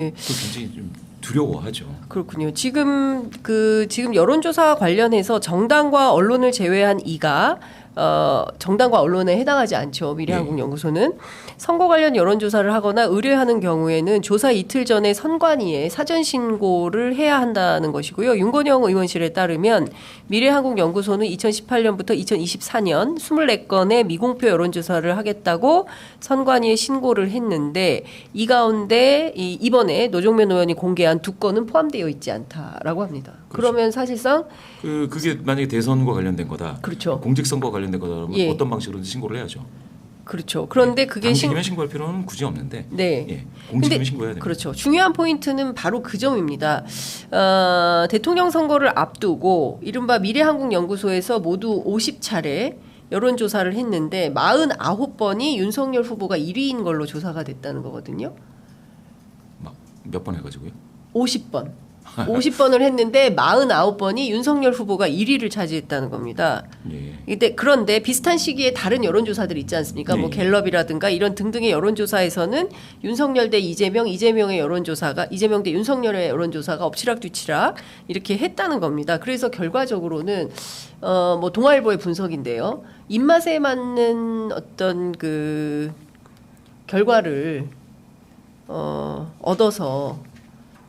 또 굉장히 좀 두려워하죠. 그렇군요. 지금 여론조사 관련해서 정당과 언론을 제외한 이가 정당과 언론에 해당하지 않죠. 미래한국연구소는 선거 관련 여론조사를 하거나 의뢰하는 경우에는 조사 이틀 전에 선관위에 사전 신고를 해야 한다는 것이고요. 윤건영 의원실에 따르면 미래한국연구소는 2018년부터 2024년 24건의 미공표 여론조사를 하겠다고 선관위에 신고를 했는데 이 가운데 이번에 노종면 의원이 공개한 2건은 포함되어 있지 않다라고 합니다. 그렇죠. 그러면 사실상 그게 만약에 대선과 관련된 거다. 그렇죠. 공직선거와 관련된 거다 그러면 예. 어떤 방식으로든 신고를 해야죠. 그렇죠. 그런데 그게 당직이면 신고할 필요는 굳이 없는데 네. 예, 공직이면 신고해야 됩니다. 그렇죠. 중요한 포인트는 바로 그 점입니다. 대통령 선거를 앞두고 이른바 미래한국연구소에서 모두 50차례 여론조사를 했는데 49번이 윤석열 후보가 1위인 걸로 조사가 됐다는 거거든요. 몇 번 해가지고요? 50번. 50번을 했는데 49번이 윤석열 후보가 1위를 차지했다는 겁니다. 예. 그런데 비슷한 시기에 다른 여론조사들이 있지 않습니까? 네. 뭐 갤럽이라든가 이런 등등의 여론조사에서는 윤석열 대 이재명, 이재명의 여론조사가 이재명 대 윤석열의 여론조사가 엎치락뒤치락 이렇게 했다는 겁니다. 그래서 결과적으로는 뭐 동아일보의 분석인데요. 입맛에 맞는 어떤 그 결과를 얻어서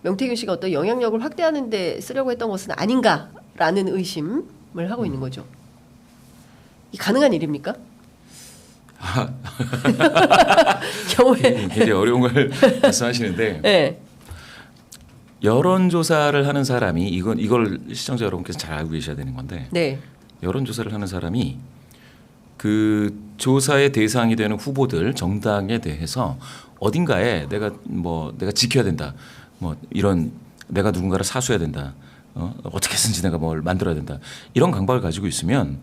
명태균 씨가 어떤 영향력을 확대하는 데 쓰려고 했던 것은 아닌가라는 의심을 하고 있는 거죠. 이 가능한 일입니까? 경우에 굉장히 어려운 걸 말씀하시는데 네. 여론조사를 하는 사람이 이걸 시청자 여러분께서 잘 알고 계셔야 되는 건데 네. 여론조사를 하는 사람이 그 조사의 대상이 되는 후보들 정당에 대해서 어딘가에 내가 지켜야 된다. 뭐 이런 내가 누군가를 사수해야 된다. 어떻게 해서든지 내가 뭘 만들어야 된다. 이런 강박을 가지고 있으면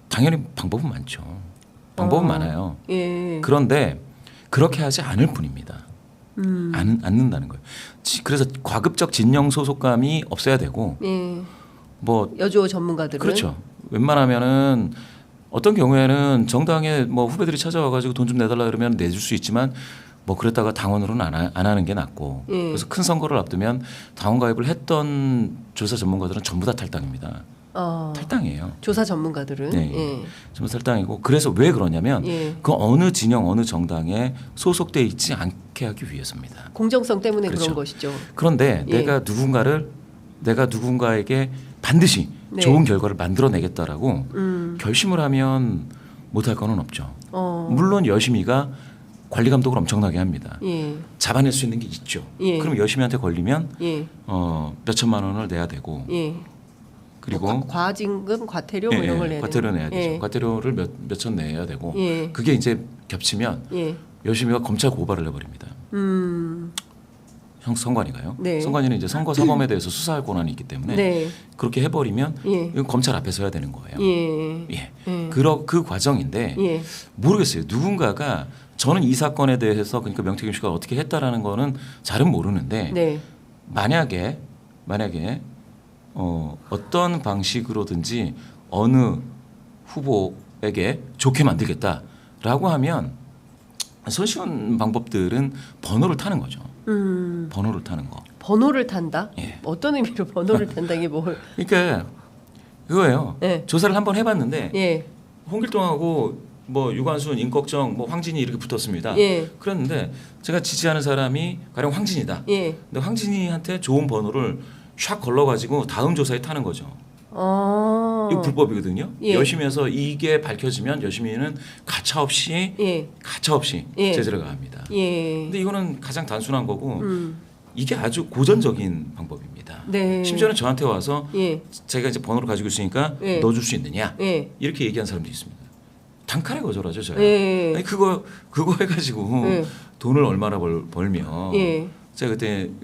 당연히 방법은 많죠. 방법은 많아요. 예. 그런데 그렇게 하지 않을 뿐입니다. 않는다는 거예요. 그래서 과급적 진영 소속감이 없어야 되고 예. 뭐 여주호 전문가들은 그렇죠. 웬만하면은 어떤 경우에는 정당에 뭐 후배들이 찾아와가지고 돈 좀 내달라 그러면 내줄 수 있지만 뭐 그랬다가 당원으로는 안 하는 게 낫고 그래서 큰 선거를 앞두면 당원 가입을 했던 조사 전문가들은 전부 다 탈당입니다. 탈당이에요. 조사 전문가들은 네, 예. 전부 탈당이고 그래서 왜 그러냐면 예. 그 어느 진영 어느 정당에 소속돼 있지 않게 하기 위해서입니다. 공정성 때문에 그렇죠. 그런 것이죠. 그런데 예. 내가 누군가에게 반드시 네. 좋은 결과를 만들어내겠다라고 결심을 하면 못할 거는 없죠. 물론 여심이가 관리 감독을 엄청나게 합니다. 예. 잡아낼 수 있는 게 있죠. 예. 그럼 여심이한테 걸리면 예. 몇 천만 원을 내야 되고 예. 그리고 뭐 과징금, 과태료 뭐 이런 걸 내야 과태료 내야 되죠. 예. 과태료를 몇 천 내야 되고 예. 그게 이제 겹치면 예. 여심이가 검찰 고발을 해버립니다. 선관위가요. 네. 선관위는 이제 선거 사범에 대해서 수사할 권한이 있기 때문에 네. 그렇게 해버리면 예. 이건 검찰 앞에 서야 되는 거예요. 예. 예. 예. 그 과정인데 예. 모르겠어요. 누군가가 저는 이 사건에 대해서 그러니까 명태균 씨가 어떻게 했다라는 거는 잘은 모르는데 네. 만약에 어떤 방식으로든지 어느 후보에게 좋게 만들겠다라고 하면 손쉬운 방법들은 번호를 타는 거죠. 번호를 타는 거. 번호를 탄다? 예. 어떤 의미로 번호를 탄다 이게 뭘? 그러니까 그거예요. 예. 조사를 한번 해봤는데 예. 홍길동하고 뭐 유관순, 임꺽정, 뭐 황진이 이렇게 붙었습니다. 예. 그랬는데 제가 지지하는 사람이 가령 황진이다. 예. 근데 황진이한테 좋은 번호를 샥 걸러가지고 다음 조사에 타는 거죠. 이거 불법이거든요. 예. 여심에서 이게 밝혀지면 여심이는 가차없이 예. 예. 제재를 가합니다. 예. 근데 이거는 가장 단순한 거고 이게 아주 고전적인 방법입니다. 네. 심지어는 저한테 와서 예. 제가 이제 번호를 가지고 있으니까 예. 넣어줄 수 있느냐 예. 이렇게 얘기한 사람도 있습니다. 단칼에 거절하죠, 제가. 예. 아니, 그거 해가지고 예. 돈을 얼마나 벌면 예. 제가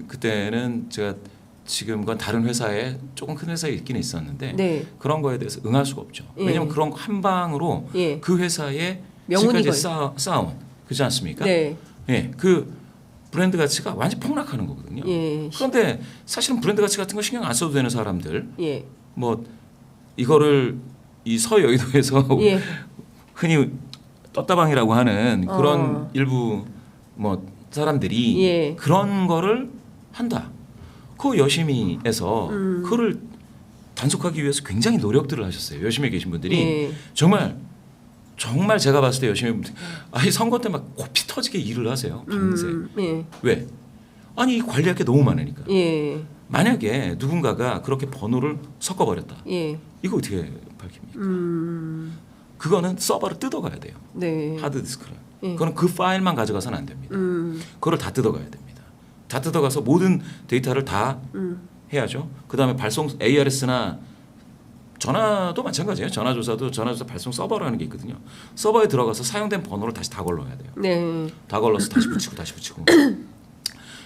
그때는 제가 지금과 다른 회사에 조금 큰 회사에 있긴 있었는데 네. 그런 거에 대해서 응할 수가 없죠. 예. 왜냐하면 그런 거 한 방으로 예. 그 회사의 명운이 지금까지 쌓아온 그렇지 않습니까? 네. 예, 그 브랜드 가치가 완전 폭락하는 거거든요. 예. 그런데 사실은 브랜드 가치 같은 거 신경 안 써도 되는 사람들, 예. 뭐 이거를 이 서여의도에서 예. 흔히 떴다방이라고 하는 그런 일부 뭐 사람들이 예. 그런 거를 한다. 그 여심이에서 그거를 단속하기 위해서 굉장히 노력들을 하셨어요. 여심에 계신 분들이 예. 정말 제가 봤을 때 여심에 분들 아니 선거 때 막 코피 터지게 일을 하세요. 밤새. 예. 왜? 아니 관리할 게 너무 많으니까. 예. 만약에 누군가가 그렇게 번호를 섞어버렸다. 예. 이거 어떻게 밝힙니까? 그거는 서버를 뜯어가야 돼요. 네. 하드디스크를. 예. 그거는 그 파일만 가져가서는 안 됩니다. 그걸 다 뜯어가야 됩니다. 다 뜯어가서 모든 데이터를 다 해야죠. 그다음에 발송 ARS나 전화도 마찬가지예요. 전화조사 발송 서버라는 게 있거든요. 서버에 들어가서 사용된 번호를 다시 다 걸러야 돼요. 네. 다 걸러서 다시 붙이고.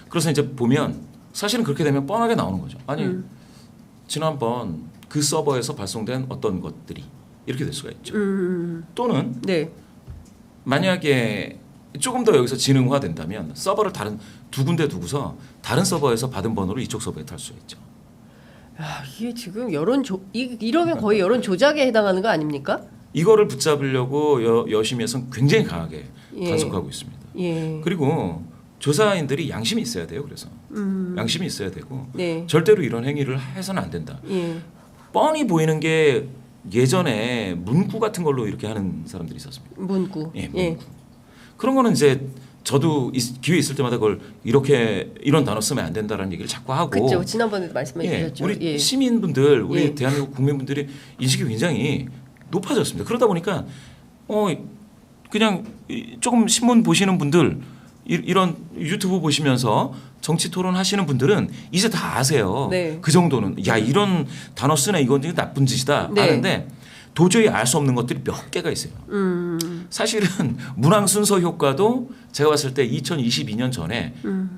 그래서 이제 보면 사실은 그렇게 되면 뻔하게 나오는 거죠. 아니 지난번 그 서버에서 발송된 어떤 것들이 이렇게 될 수가 있죠. 또는 네. 만약에 조금 더 여기서 지능화된다면 서버를 다른 두 군데 두고서 다른 서버에서 받은 번호를 이쪽 서버에 탈 수가 있죠. 야, 이게 지금 이러면 거의 여론 조작에 해당하는 거 아닙니까? 이거를 붙잡으려고 여심에서는 굉장히 강하게 예. 단속하고 있습니다. 예. 그리고 조사인들이 양심이 있어야 돼요. 그래서 양심이 있어야 되고 네. 절대로 이런 행위를 해서는 안 된다. 예. 뻔히 보이는 게 예전에 문구 같은 걸로 이렇게 하는 사람들이 있었습니다. 문구. 예, 문구. 그런 거는 이제 저도 기회 있을 때마다 그걸 이런 단어 쓰면 안 된다라는 얘기를 자꾸 하고. 그렇죠. 지난번에도 말씀해 주셨죠. 우리 예. 시민분들, 우리 예. 대한민국 국민분들이 인식이 굉장히 높아졌습니다. 그러다 보니까 그냥 조금 신문 보시는 분들 이런 유튜브 보시면서 정치 토론 하시는 분들은 이제 다 아세요. 네. 그 정도는 야 이런 단어 쓰네 이건 되게 나쁜 짓이다 네. 아는데 도저히 알 수 없는 것들이 몇 개가 있어요. 사실은 문항 순서 효과도 제가 봤을 때 2022년 전에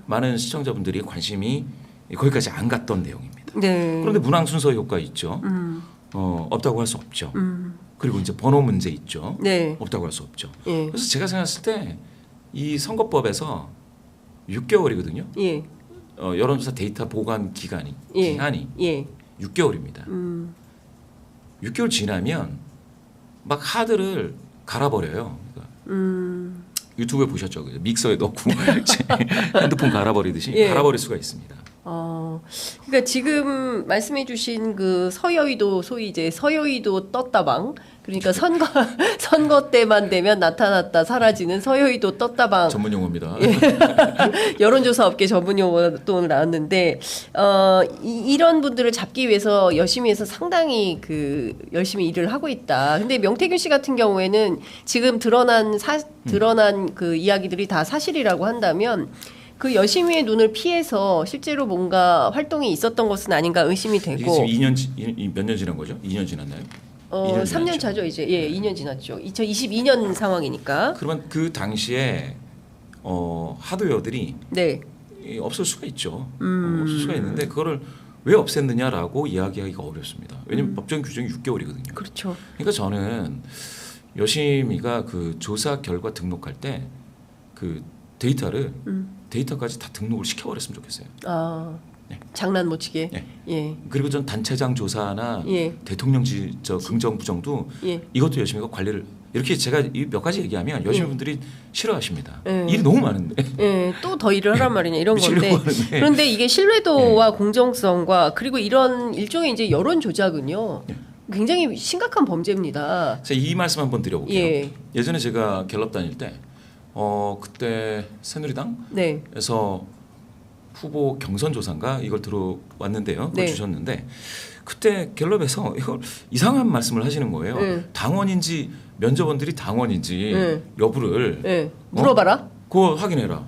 많은 시청자분들이 관심이 거기까지 안 갔던 내용입니다. 네. 그런데 문항 순서 효과 있죠. 없다고 할 수 없죠. 그리고 이제 번호 문제 있죠. 네. 없다고 할 수 없죠. 예. 그래서 제가 생각했을 때 이 선거법에서 6개월이거든요. 예. 여론조사 데이터 보관 기간이 예. 6개월입니다. 6개월 지나면 막 하드를 갈아버려요. 그러니까 유튜브에 보셨죠? 믹서에 넣고 핸드폰 갈아버리듯이 예. 갈아버릴 수가 있습니다. 그러니까 지금 말씀해주신 그 서여의도 소위 이제 서여의도 떴다방 그러니까 선거 때만 되면 나타났다 사라지는 서여의도 떴다방 전문 용어입니다. 여론조사 업계 전문 용어로 또 나왔는데 이런 분들을 잡기 위해서 열심히 해서 상당히 열심히 일을 하고 있다. 근데 명태균 씨 같은 경우에는 지금 드러난 그 이야기들이 다 사실이라고 한다면. 그 여심위의 눈을 피해서 실제로 뭔가 활동이 있었던 것은 아닌가 의심이 되고. 이게 지금 몇 년 지난 거죠? 2년 지났나요? 2년 3년 지났죠. 차죠 이제. 예, 2년 지났죠. 2022년 상황이니까. 그러면 그 당시에 하드웨어들이 네. 없을 수가 있죠. 없을 수가 있는데 그거를 왜 없앴느냐라고 이야기하기가 어렵습니다. 왜냐하면 법정 규정이 6개월이거든요. 그렇죠. 그러니까 저는 여심이가 그 조사 결과 등록할 때 그 데이터까지 다 등록을 시켜버렸으면 좋겠어요. 네. 장난 못 치게. 네. 예. 그리고 전 단체장 조사나 예. 대통령 긍정 부정도 예. 이것도 여심이가 관리를 이렇게 제가 이 몇 가지 얘기하면 여심 분들이 싫어하십니다. 예. 일이 너무 많은데. 예, 또 더 일을 하란 말이냐 이런 건데. 미치려고 하는데. 그런데 이게 신뢰도와 공정성과 그리고 이런 일종의 이제 여론 조작은요. 예. 굉장히 심각한 범죄입니다. 제가 이 말씀 한번 드려볼게요. 예. 예전에 제가 갤럽 다닐 때 그때 새누리당에서 네. 후보 경선 조사인가 이걸 들어왔는데요. 그걸 네. 주셨는데 그때 갤럽에서 이걸 이상한 말씀을 하시는 거예요. 네. 당원인지 면접원들이 당원인지 네. 여부를 예. 물어봐라. 그거 확인해라.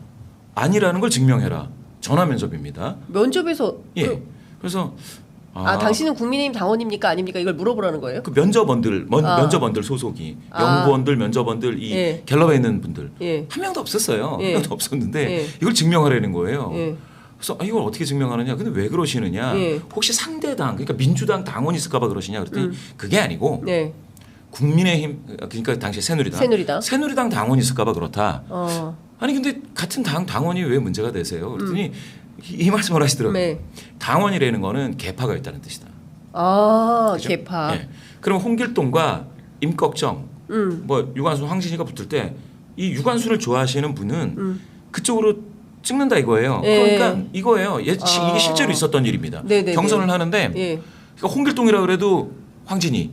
아니라는 걸 증명해라. 전화 면접입니다. 면접에서 예. 그래서 당신은 국민의힘 당원입니까 아닙니까 이걸 물어보라는 거예요? 그 면접원들 소속이 연구원들 면접원들 이 예. 갤럽에 있는 분들 예. 한 명도 없었어요. 예. 한 명도 없었는데 예. 이걸 증명하라는 거예요. 예. 그래서 이걸 어떻게 증명하느냐? 근데 왜 그러시느냐? 예. 혹시 상대당 그러니까 민주당 당원이 있을까봐 그러시냐? 그랬더니 그게 아니고 네. 국민의힘 그러니까 당시 새누리당 당원이 있을까봐 그렇다. 아니 근데 같은 당원이 왜 문제가 되세요? 그랬더니 이 말씀을 하시더라고요. 네. 당원이라는 거는 계파가 있다는 뜻이다. 그죠? 개파. 예. 그럼 홍길동과 임꺽정, 뭐 유관순, 황진이가 붙을 때 이 유관순을 좋아하시는 분은 그쪽으로 찍는다 이거예요. 예. 그러니까 이거예요. 이게 실제로 있었던 일입니다. 네네네. 경선을 하는데 예. 그러니까 홍길동이라 그래도 황진이,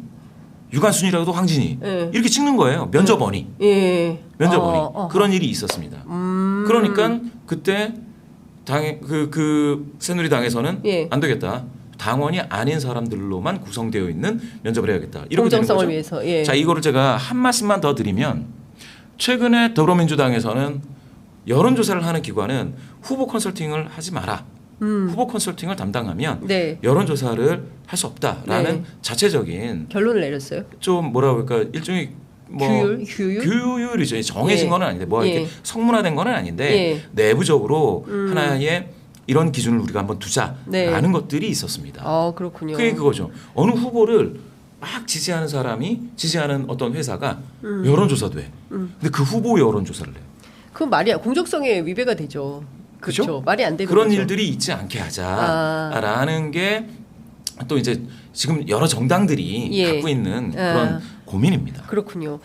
유관순이라 해도 황진이 예. 이렇게 찍는 거예요. 면접원이. 예. 면접원이. 그런 일이 있었습니다. 그러니까 그때 당에 그 새누리당에서는 예. 안 되겠다. 당원이 아닌 사람들로만 구성되어 있는 면접을 해야겠다. 이렇게 되는 공정성을 거죠. 위해서. 예. 자, 이거를 제가 한 말씀만 더 드리면 최근에 더불어민주당에서는 여론조사를 하는 기관은 후보 컨설팅을 하지 마라. 후보 컨설팅을 담당하면 네. 여론조사를 할 수 없다라는 네. 자체적인 결론을 내렸어요. 좀 뭐라 그럴까 일종의 뭐 규율? 규율이죠. 정해진 예. 거는 아닌데 뭐 이렇게 예. 성문화된 거는 아닌데 예. 내부적으로 하나의 이런 기준을 우리가 한번 두자라는 네. 것들이 있었습니다. 그렇군요. 그게 그거죠. 어느 후보를 막 지지하는 사람이 지지하는 어떤 회사가 여론조사도 해. 근데 그 후보 여론조사를 해요. 그건 말이야. 공정성에 위배가 되죠. 그죠? 그렇죠. 말이 안 되는 그런 거죠. 일들이 있지 않게 하자라는 게 또 이제 지금 여러 정당들이 예. 갖고 있는 그런 고민입니다. 그렇군요.